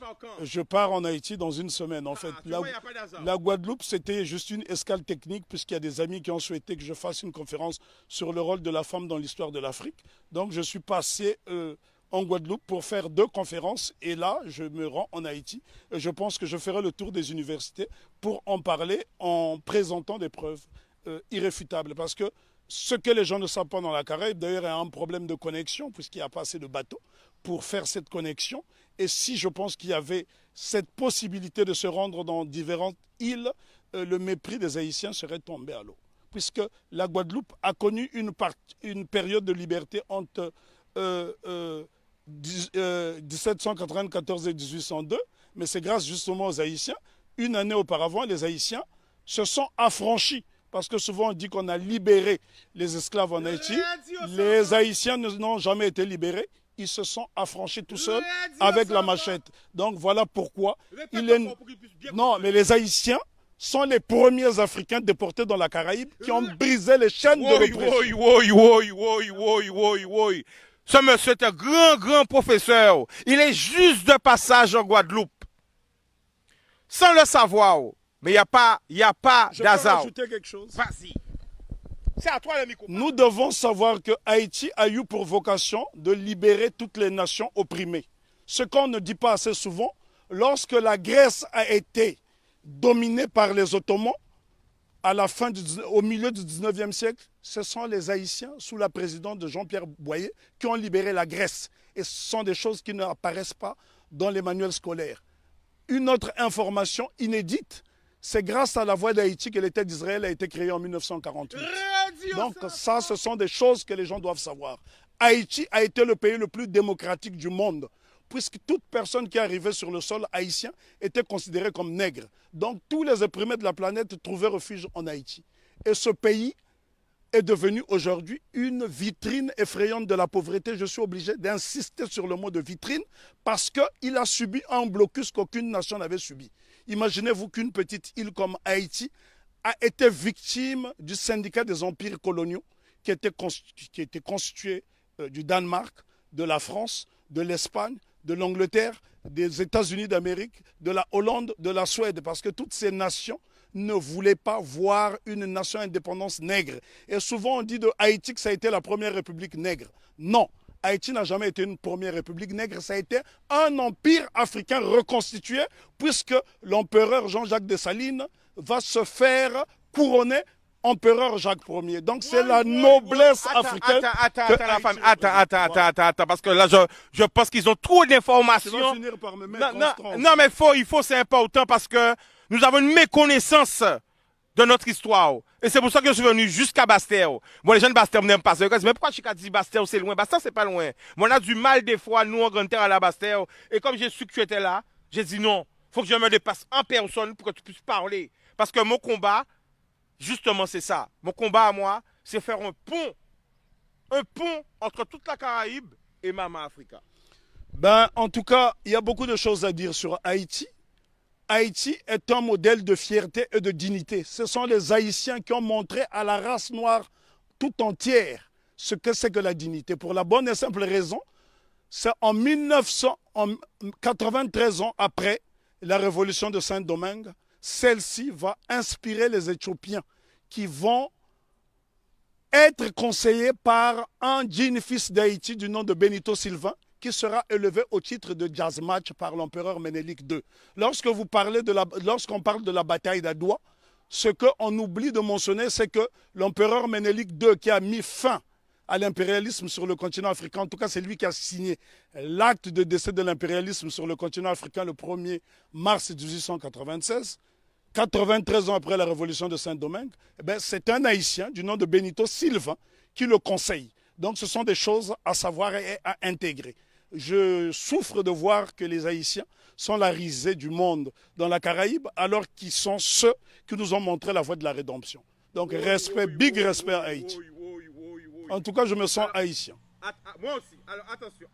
pars quand? Je pars en Haïti dans une semaine. En fait, Tu vois, il n'y a pas d'hasard. la Guadeloupe, c'était juste une escale technique puisqu'il y a des amis qui ont souhaité que je fasse une conférence sur le rôle de la femme dans l'histoire de l'Afrique. Donc, je suis passé en Guadeloupe pour faire 2 conférences et là, je me rends en Haïti. Et je pense que je ferai le tour des universités pour en parler en présentant des preuves irréfutables. Parce que ce que les gens ne savent pas dans la Caraïbe, d'ailleurs, il y a un problème de connexion puisqu'il n'y a pas assez de bateaux pour faire cette connexion. Et si je pense qu'il y avait cette possibilité de se rendre dans différentes îles, le mépris des Haïtiens serait tombé à l'eau. Puisque la Guadeloupe a connu une période de liberté entre 1794 et 1802, mais c'est grâce justement aux Haïtiens. Une année auparavant, les Haïtiens se sont affranchis. Parce que souvent on dit qu'on a libéré les esclaves en Haïti. Les Haïtiens n'ont jamais été libérés. Ils se sont affranchis tout seuls avec la machette. Donc voilà pourquoi Non, mais les Haïtiens sont les premiers Africains déportés dans la Caraïbe qui ont brisé les chaînes de l'oppression. Ce monsieur est un grand professeur. Il est juste de passage en Guadeloupe. Sans le savoir. Mais il n'y a pas Je peux d'hasard. rajouter quelque chose. Vas-y. C'est à toi le micro. Nous devons savoir que Haïti a eu pour vocation de libérer toutes les nations opprimées. Ce qu'on ne dit pas assez souvent, lorsque la Grèce a été dominée par les Ottomans, au milieu du 19e siècle, ce sont les Haïtiens, sous la présidence de Jean-Pierre Boyer, qui ont libéré la Grèce. Et ce sont des choses qui n'apparaissent pas dans les manuels scolaires. Une autre information inédite, c'est grâce à la voix d'Haïti que l'État d'Israël a été créé en 1948. Donc ça, ce sont des choses que les gens doivent savoir. Haïti a été le pays le plus démocratique du monde, puisque toute personne qui arrivait sur le sol haïtien était considérée comme nègre. Donc tous les opprimés de la planète trouvaient refuge en Haïti. Et ce pays est devenu aujourd'hui une vitrine effrayante de la pauvreté. Je suis obligé d'insister sur le mot de vitrine parce qu'il a subi un blocus qu'aucune nation n'avait subi. Imaginez-vous qu'une petite île comme Haïti a été victime du syndicat des empires coloniaux qui était constitué du Danemark, de la France, de l'Espagne, de l'Angleterre, des États-Unis d'Amérique, de la Hollande, de la Suède, parce que toutes ces nations ne voulaient pas voir une nation indépendance nègre. Et souvent on dit de Haïti que ça a été la première république nègre. Non, Haïti n'a jamais été une première république nègre, ça a été un empire africain reconstitué, puisque l'empereur Jean-Jacques Dessalines va se faire couronner empereur Jacques Ier. Donc c'est la noblesse africaine. Attends, parce que là, je pense qu'ils ont trop d'informations. Je vais finir par me mettre en transe. Non, mais c'est important parce que nous avons une méconnaissance de notre histoire. Et c'est pour ça que je suis venu jusqu'à Bastère. Bon, les gens de Bastère n'aiment pas ça. Mais pourquoi je suis dit Bastère, c'est loin? Bastère, c'est pas loin. Mais on a du mal des fois, nous, en grande terre, à la Bastère. Et comme j'ai su que tu étais là, j'ai dit non, faut que je me dépasse en personne pour que tu puisses parler. Parce que mon combat, justement, c'est ça. Mon combat à moi, c'est faire un pont entre toute la Caraïbe et Mama Africa. Ben, en tout cas, il y a beaucoup de choses à dire sur Haïti. Haïti est un modèle de fierté et de dignité. Ce sont les Haïtiens qui ont montré à la race noire tout entière ce que c'est que la dignité. Pour la bonne et simple raison, c'est en 93 ans après la révolution de Saint-Domingue, celle-ci va inspirer les Éthiopiens qui vont être conseillés par un digne fils d'Haïti du nom de Benito Sylvain, qui sera élevé au titre de jazz match par l'empereur Ménélique II. Lorsqu'on parle de la bataille d'Adoua, ce qu'on oublie de mentionner, c'est que l'empereur Ménélique II, qui a mis fin à l'impérialisme sur le continent africain, en tout cas c'est lui qui a signé l'acte de décès de l'impérialisme sur le continent africain le 1er mars 1896, 93 ans après la révolution de Saint-Domingue, c'est un Haïtien du nom de Benito Sylvain qui le conseille. Donc ce sont des choses à savoir et à intégrer. Je souffre de voir que les Haïtiens sont la risée du monde dans la Caraïbe, alors qu'ils sont ceux qui nous ont montré la voie de la rédemption. Donc respect, big respect à Haïti. En tout cas, je me sens haïtien. Moi aussi. Alors attention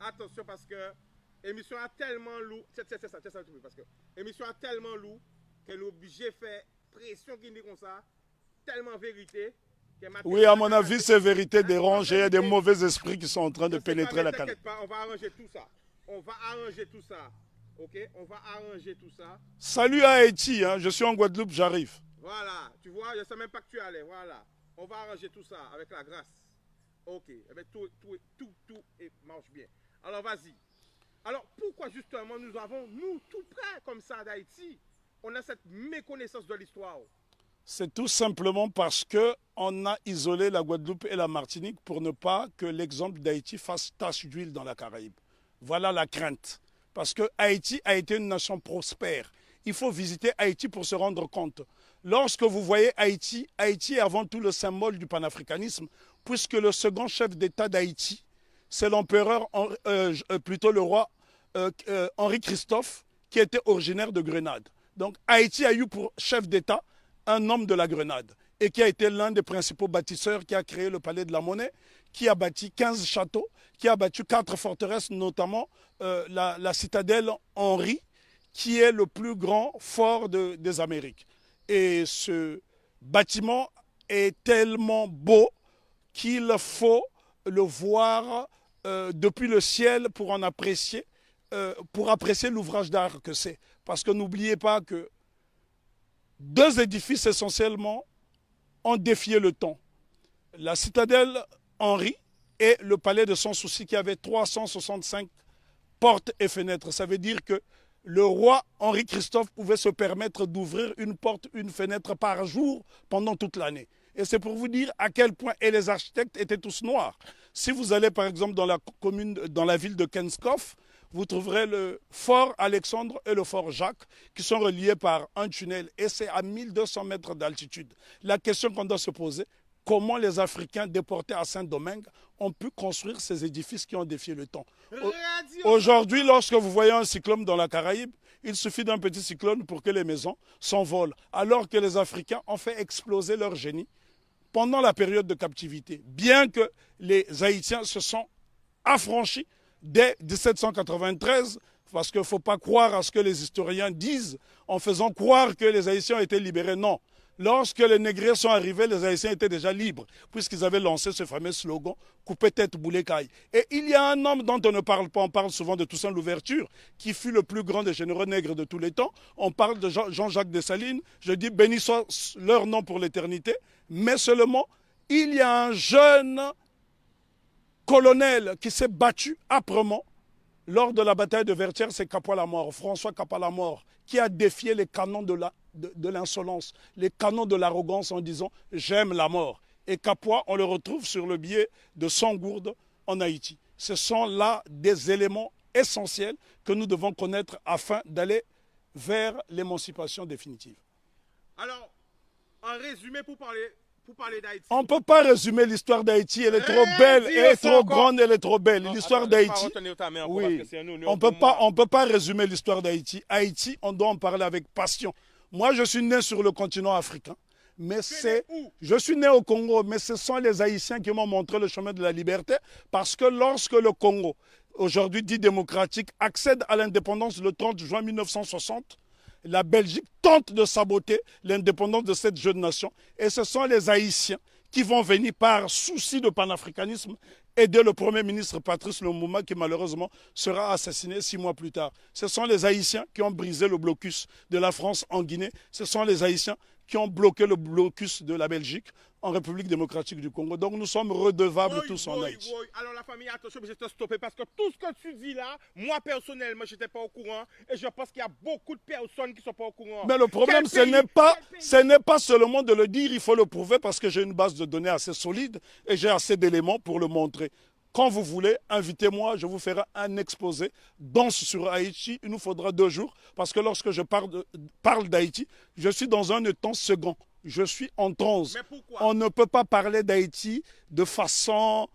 parce que l'émission a tellement lourd. C'est ça, parce que l'émission a tellement lourd qu'elle est obligée de faire pression qui dit comme ça, tellement vérité. Oui, à mon avis, c'est vérité dérangée. Il y a des mauvais esprits qui sont en train de pénétrer la Caraïbe. T'inquiète pas, on va arranger tout ça. Ok, on va arranger tout ça. Salut à Haïti, hein, je suis en Guadeloupe, j'arrive. Voilà, tu vois, je ne sais même pas que tu allais. Voilà, on va arranger tout ça avec la grâce. Ok, eh bien, tout marche bien. Alors, vas-y. Alors, pourquoi justement nous avons, nous, tout près comme ça d'Haïti, on a cette méconnaissance de l'histoire? C'est tout simplement parce qu'on a isolé la Guadeloupe et la Martinique pour ne pas que l'exemple d'Haïti fasse tache d'huile dans la Caraïbe. Voilà la crainte. Parce que Haïti a été une nation prospère. Il faut visiter Haïti pour se rendre compte. Lorsque vous voyez Haïti, Haïti est avant tout le symbole du panafricanisme, puisque le second chef d'État d'Haïti, c'est l'empereur, plutôt le roi Henri Christophe, qui était originaire de Grenade. Donc Haïti a eu pour chef d'État un homme de la Grenade et qui a été l'un des principaux bâtisseurs, qui a créé le Palais de la Monnaie, qui a bâti 15 châteaux, qui a bâti 4 forteresses, notamment la citadelle Henri, qui est le plus grand fort des Amériques. Et ce bâtiment est tellement beau qu'il faut le voir depuis le ciel pour en apprécier, pour apprécier l'ouvrage d'art que c'est. Parce que n'oubliez pas que deux édifices essentiellement ont défié le temps. La citadelle Henri et le palais de Sans Souci qui avait 365 portes et fenêtres. Ça veut dire que le roi Henri Christophe pouvait se permettre d'ouvrir une porte, une fenêtre par jour pendant toute l'année. Et c'est pour vous dire à quel point, et les architectes étaient tous noirs. Si vous allez par exemple dans la ville de Kenskoff, vous trouverez le fort Alexandre et le fort Jacques qui sont reliés par un tunnel et c'est à 1200 mètres d'altitude. La question qu'on doit se poser, comment les Africains déportés à Saint-Domingue ont pu construire ces édifices qui ont défié le temps. Aujourd'hui, lorsque vous voyez un cyclone dans la Caraïbe, il suffit d'un petit cyclone pour que les maisons s'envolent, alors que les Africains ont fait exploser leur génie pendant la période de captivité. Bien que les Haïtiens se sont affranchis dès 1793, parce qu'il ne faut pas croire à ce que les historiens disent en faisant croire que les Haïtiens ont été libérés. Non. Lorsque les négriers sont arrivés, les Haïtiens étaient déjà libres, puisqu'ils avaient lancé ce fameux slogan « Coupez tête, boulet caille ». Et il y a un homme dont on ne parle pas, on parle souvent de Toussaint Louverture, qui fut le plus grand des généraux nègres de tous les temps. On parle de Jean-Jacques Dessalines, je dis béni soit leur nom pour l'éternité, mais seulement il y a un jeune colonel qui s'est battu âprement lors de la bataille de Vertières, c'est Capois-la-Mort, François Capois-la-Mort, qui a défié les canons de l'insolence, les canons de l'arrogance en disant « j'aime la mort ». Et Capois, on le retrouve sur le billet de Sangourde en Haïti. Ce sont là des éléments essentiels que nous devons connaître afin d'aller vers l'émancipation définitive. Alors, en résumé, pour parler d'Haïti. On ne peut pas résumer l'histoire d'Haïti, elle est trop belle, elle est trop grande, elle est trop belle. L'histoire d'Haïti, oui, on ne peut pas résumer l'histoire d'Haïti. Haïti, on doit en parler avec passion. Moi, je suis né sur le continent africain, mais je suis né au Congo, mais ce sont les Haïtiens qui m'ont montré le chemin de la liberté, parce que lorsque le Congo, aujourd'hui dit démocratique, accède à l'indépendance le 30 juin 1960, la Belgique tente de saboter l'indépendance de cette jeune nation. Et ce sont les Haïtiens qui vont venir par souci de panafricanisme aider le Premier ministre Patrice Lumumba qui malheureusement sera assassiné 6 mois plus tard. Ce sont les Haïtiens qui ont brisé le blocus de la France en Guinée. Ce sont les Haïtiens qui ont bloqué le blocus de la Belgique en République démocratique du Congo. Donc nous sommes redevables tous en Haïti. Alors la famille, attention, je vais te stopper parce que tout ce que tu dis là, moi personnellement, je n'étais pas au courant et je pense qu'il y a beaucoup de personnes qui ne sont pas au courant. Mais le problème, ce n'est pas seulement de le dire, il faut le prouver parce que j'ai une base de données assez solide et j'ai assez d'éléments pour le montrer. Quand vous voulez, invitez-moi, je vous ferai un exposé dense sur Haïti. Il nous faudra 2 jours parce que lorsque je parle d'Haïti, je suis dans un temps second. Je suis en transe. Mais pourquoi? On ne peut pas parler d'Haïti de façon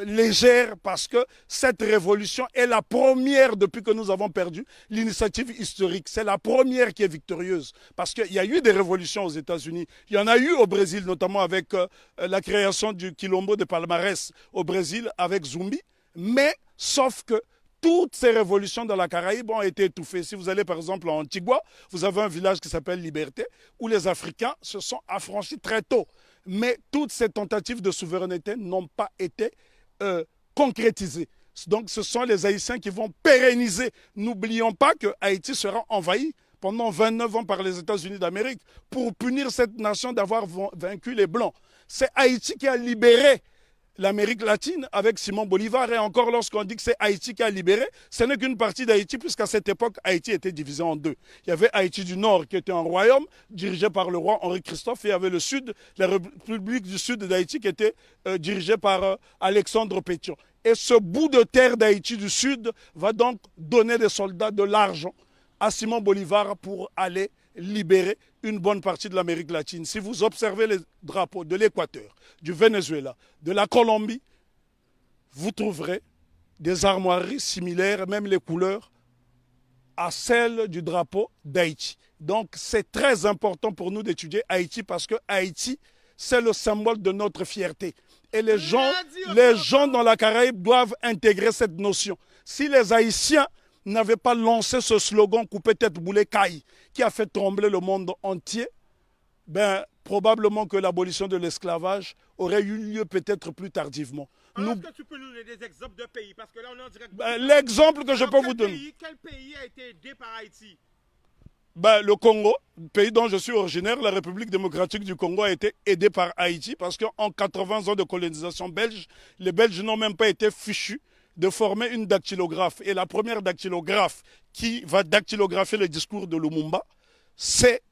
légère parce que cette révolution est la première depuis que nous avons perdu l'initiative historique. C'est la première qui est victorieuse parce qu'il y a eu des révolutions aux États-Unis. Il y en a eu au Brésil, notamment avec la création du Quilombo de Palmarès au Brésil avec Zumbi. Mais sauf que toutes ces révolutions dans la Caraïbe ont été étouffées. Si vous allez par exemple en Antigua, vous avez un village qui s'appelle Liberté où les Africains se sont affranchis très tôt. Mais toutes ces tentatives de souveraineté n'ont pas été concrétisées. Donc ce sont les Haïtiens qui vont pérenniser. N'oublions pas que Haïti sera envahi pendant 29 ans par les États-Unis d'Amérique pour punir cette nation d'avoir vaincu les Blancs. C'est Haïti qui a libéré l'Amérique latine avec Simon Bolivar. Et encore, lorsqu'on dit que c'est Haïti qui a libéré, ce n'est qu'une partie d'Haïti, puisqu'à cette époque, Haïti était divisé en deux. Il y avait Haïti du Nord, qui était un royaume dirigé par le roi Henri-Christophe, et il y avait le Sud, la République du Sud d'Haïti, qui était dirigée par Alexandre Pétion. Et ce bout de terre d'Haïti du Sud va donc donner des soldats, de l'argent à Simon Bolivar pour aller libérer une bonne partie de l'Amérique latine. Si vous observez les drapeaux de l'Équateur, du Venezuela, de la Colombie, vous trouverez des armoiries similaires, même les couleurs, à celles du drapeau d'Haïti. Donc c'est très important pour nous d'étudier Haïti parce que Haïti, c'est le symbole de notre fierté. Et les gens dans la Caraïbe doivent intégrer cette notion. Si les Haïtiens n'avaient pas lancé ce slogan « Coupé tête boulet caille » qui a fait trembler le monde entier, ben, probablement que l'abolition de l'esclavage aurait eu lieu peut-être plus tardivement. Est-ce que tu peux nous donner des exemples de pays? Parce que là, on est en direct. L'exemple que je peux vous donner. Quel pays a été aidé par Haïti? Ben, le Congo, pays dont je suis originaire, la République démocratique du Congo a été aidée par Haïti parce qu'en 80 ans de colonisation belge, les Belges n'ont même pas été fichus de former une dactylographe. Et la première dactylographe qui va dactylographier le discours de Lumumba, c'est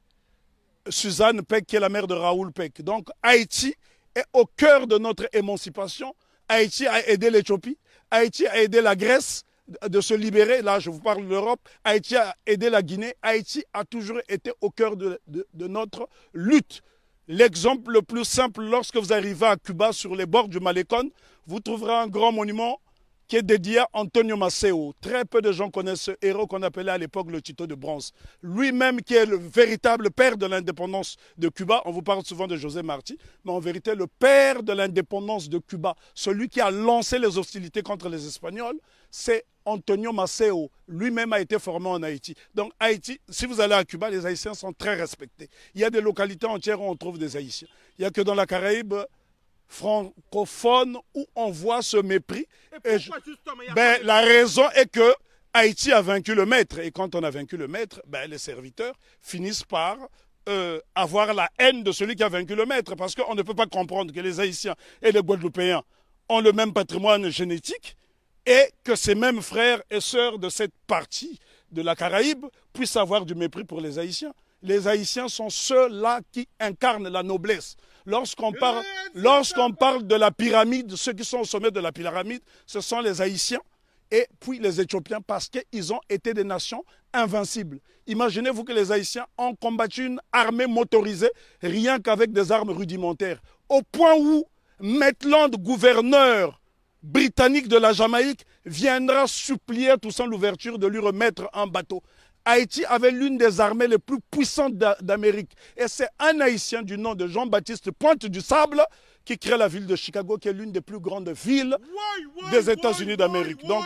Suzanne Peck, qui est la mère de Raoul Peck. Donc Haïti est au cœur de notre émancipation. Haïti a aidé l'Éthiopie, Haïti a aidé la Grèce de se libérer. Là, je vous parle de l'Europe. Haïti a aidé la Guinée. Haïti a toujours été au cœur de notre lutte. L'exemple le plus simple, lorsque vous arrivez à Cuba, sur les bords du Malecón, vous trouverez un grand monument qui est dédié à Antonio Maceo. Très peu de gens connaissent ce héros qu'on appelait à l'époque le Tito de bronze. Lui-même qui est le véritable père de l'indépendance de Cuba. On vous parle souvent de José Marti, mais en vérité le père de l'indépendance de Cuba, celui qui a lancé les hostilités contre les Espagnols, c'est Antonio Maceo. Lui-même a été formé en Haïti. Donc Haïti, si vous allez à Cuba, les Haïtiens sont très respectés. Il y a des localités entières où on trouve des Haïtiens. Il n'y a que dans la Caraïbe francophone où on voit ce mépris. La raison est que Haïti a vaincu le maître. Et quand on a vaincu le maître, les serviteurs finissent par avoir la haine de celui qui a vaincu le maître. Parce qu'on ne peut pas comprendre que les Haïtiens et les Guadeloupéens ont le même patrimoine génétique et que ces mêmes frères et sœurs de cette partie de la Caraïbe puissent avoir du mépris pour les Haïtiens. Les Haïtiens sont ceux-là qui incarnent la noblesse. Lorsqu'on parle de la pyramide, ceux qui sont au sommet de la pyramide, ce sont les Haïtiens et puis les Éthiopiens parce qu'ils ont été des nations invincibles. Imaginez-vous que les Haïtiens ont combattu une armée motorisée rien qu'avec des armes rudimentaires. Au point où Maitland, gouverneur britannique de la Jamaïque, viendra supplier à Toussaint Louverture de lui remettre un bateau. Haïti avait l'une des armées les plus puissantes d'Amérique. Et c'est un Haïtien du nom de Jean-Baptiste Pointe du Sable qui crée la ville de Chicago, qui est l'une des plus grandes villes des États-Unis d'Amérique. Donc,